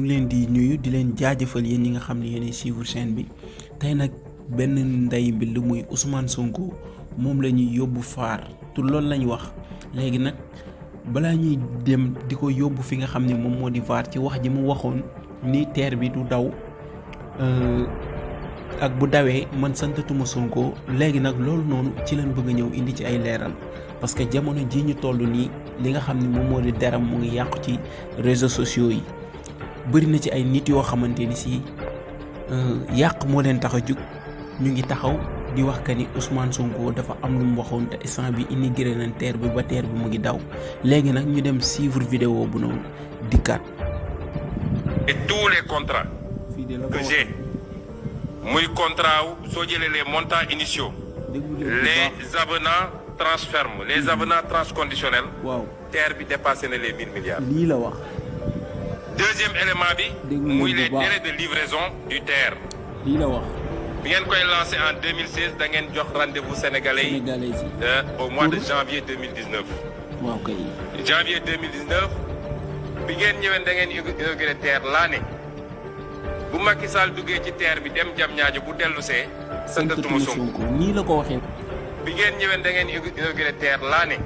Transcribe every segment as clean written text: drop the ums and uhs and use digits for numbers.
ñu leen di nuyu di leen jaajëfal yéen ñi nga xam ne yéen suivre chaîne bi tey nag benn ndey mbill muy Ousmane Sonko moom la ñuy yóbbu faar te loolu lañ wax léegi nag balaa ñuy dem di ko yóbbu fi nga xam ne moom moo di faar ci wax ji mu waxoon ni teer bi du daw ak bu dawee man santatuma Sonko léegi nag loolu noonu ci leen bëgg a ñëw indi ci ay leeral parce que jamono ji ñu toll nii li nga xam ne moom moo di deram mu ngi yàqu ci réseaux sociaux yi. bëri na ci ay nit yoo xamante ni si yàq moo leen tax a jug ñu ngi taxaw di wax que ni Ousmane Sonko dafa am lu mu waxoon te instant bi immigré nañ teer bi ba teer bi mu ngi daw léegi nag ñu dem suivre vidéo bu noonu dikkaat. Et tous les contrats que j'ai muy contrat wu soo jëlee les montants initiaux les avenants transferme les avenants transconditionnels. waaw teer bi dépassé na les 1000 milliards. lii la wax. deuxième élément bi muy les délais de livraison du TER. lii la wax. bi ngeen koy lancé en 2016 da ngeen jox rendez-vous sénégalais yi au mois de janvier 2019. waaw kay. janvier 2019 bi ngeen ñëwee da ngeen inauguré TER laa ne bu Macky Sall duggee ci TER bi dem Diamniadio bu dellu see santatuma Sonko. nii la ko waxee. bi ngeen ñëwee da ngeen inauguré TER laa ne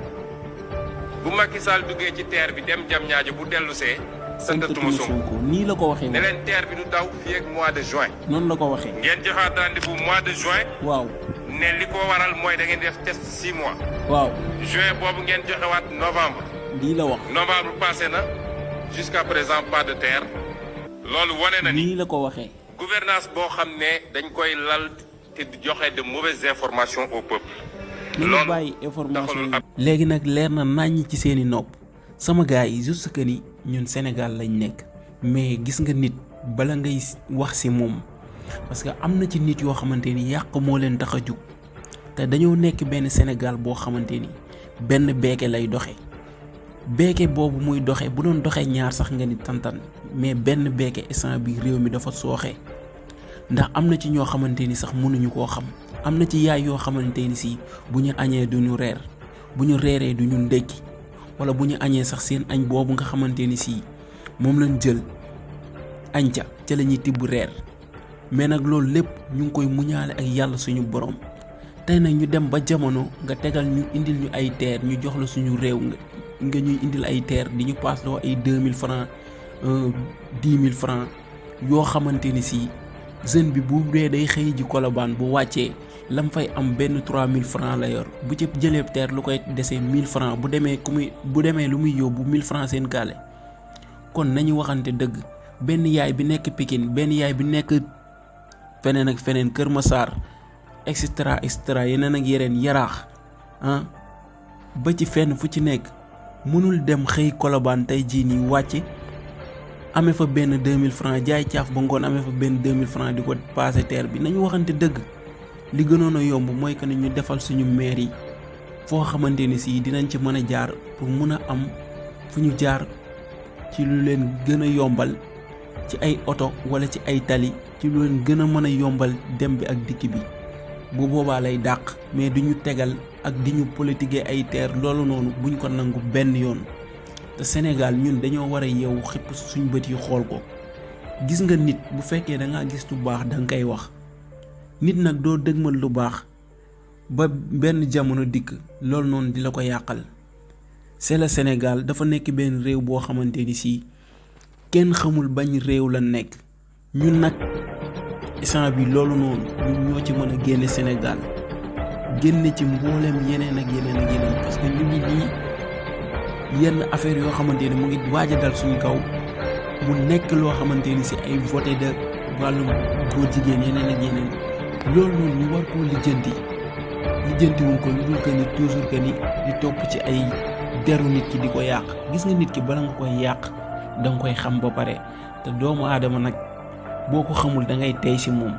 bu Macky Sall duggee ci TER bi dem Diamniadio bu dellu see santatuma Sonko. nii la ko waxee. ne leen TER bi du daw fii ak mois de juin. noonu la ko waxee. ngeen joxaat rendez-vous mois de juin. waaw. ne li ko waral mooy da ngeen def test 6 mois. waaw. juin boobu ngeen joxewaat novembre. lii la wax. novembre passé na jusqu'à présent pas de TER. loolu wane na ni nii la ko waxee. gouvernance boo xam ne dañ koy lal te di joxe de mauvaises informations au peuple. loolu bàyyi information yi. léegi nag leer na naññ ci seeni nopp sama gars yi juste que ni ñun Sénégal lañ nekk mais gis nga nit bala ngay wax ci moom parce que am na ci nit yoo xamante ni yàq moo leen tax a jug te dañoo nekk benn Sénégal boo xamante ni benn beeke lay doxe beeke boobu muy doxe bu doon doxee ñaar sax nga ni tantan mais benn beeke instant bi réew mi dafa sooxe ndax am na ci ñoo xamante ni sax mënuñu koo xam am na ci yaay yoo xamante ni si bu ñu añee duñu reer bu ñu reeree duñu ndekki wala bu ñu añee sax seen añ boobu nga xamante ni si moom lañ jël añ ca la ñuy tibb reer mais nag loolu lépp ñu ngi koy muñaale ak yàlla suñu borom tey nag ñu dem ba jamono nga tegal ñu indil ñu ay TER ñu jox la suñu réew nga ñuy indil ay TER di ñu paas loo ay 2000 francs 10 000 francs yoo xamante ni si jeune bi bu dee day xëy ji Colobane bu wàccee lam fay am benn 3000 francs la yor bu ci jëlee TER lu koy desee 1000 francs bu demee lu muy yóbbu 1000 francs seen gaale kon nañu waxante dëgg benn yaay bi nekk Pikine benn yaay bi nekk feneen ak feneen Kër Massar et cetera yeneen ak yeneen Yaraax ba ci fenn fu ci nekk mënul dem xëy Colobane tey jii nii wàcce amee fa benn 2000 francs jaay caaf ba ngoon amee fa benn 2000 francs di ko passé TER bi nañu waxante dëgg li gënoon a yomb mooy que ni ñu defal suñu maire yi foo xamante ni si dinañ ci mën a jaar pour mun a am fu ñu jaar ci lu leen gën a yombal ci ay oto wala ci ay tali ci lu leen gën a mën a yombal dem bi ak dikk bi bu boobaa lay dàq mais duñu tegal ak di ñu politiquer ay TER loolu noonu buñ ko nangu benn yoon te Sénégal ñun dañoo war a yeewu xipp suñu bët yi xool ko gis nga nit bu fekkee da ngaa gis lu baax da nga koy wax nit nag doo dëgmal lu baax ba benn jamono dikk loolu noonu di la ko yàqal c'est le Sénégal dafa nekk benn réew boo xamante ni si kenn xamul bañ réew la nekk ñun nag instant bi loolu noonu ñun ñoo ci mën a génne Sénégal génne ci mbooleem yeneen ak yeneen parce que ñu ngi nii yenn affaire yoo xamante ni mu ngi waaj a dal suñu kaw mu nekk loo xamante ni si ay voté de wàllum góor jigéen yeneen ak yeneen loolu noonu ñu war koo lijjantiwul ko lu dul que ni toujours que ni di topp ci ay deru nit ki di ko yàq gis nga nit ki bala nga koy yàq da nga koy xam ba pare te doomu aadama nag boo ko xamul da ngay tey si moom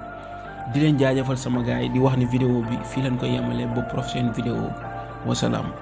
di leen jaajëfal sama gars yi di wax ni vidéo bi fii leen koy yemalee ba prochaine vidéo wasalaam.